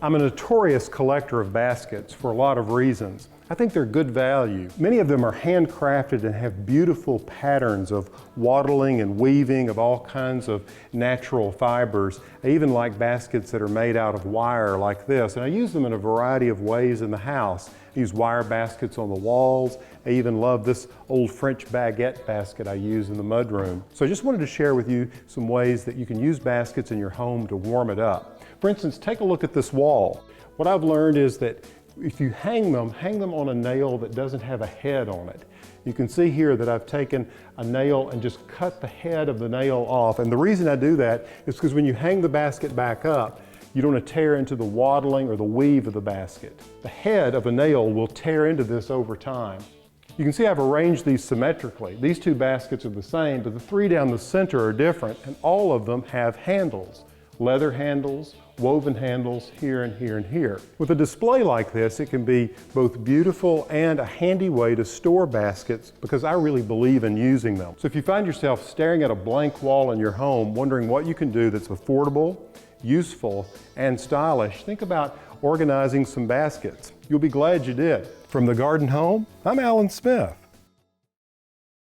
I'm a notorious collector of baskets for a lot of reasons. I think they're good value. Many of them are handcrafted and have beautiful patterns of wattling and weaving of all kinds of natural fibers. I even like baskets that are made out of wire like this, and I use them in a variety of ways in the house. I use wire baskets on the walls. I even love this old French baguette basket I use in the mudroom. So I just wanted to share with you some ways that you can use baskets in your home to warm it up. For instance, take a look at this wall. What I've learned is that if you hang them on a nail that doesn't have a head on it. You can see here that I've taken a nail and just cut the head of the nail off. And the reason I do that is because when you hang the basket back up, you don't want to tear into the wattling or the weave of the basket. The head of a nail will tear into this over time. You can see I've arranged these symmetrically. These two baskets are the same, but the three down the center are different, and all of them have handles. Leather handles, woven handles here and here and here. With a display like this, it can be both beautiful and a handy way to store baskets because I really believe in using them. So if you find yourself staring at a blank wall in your home, wondering what you can do that's affordable, useful, and stylish, think about organizing some baskets. You'll be glad you did. From the Garden Home, I'm Alan Smith.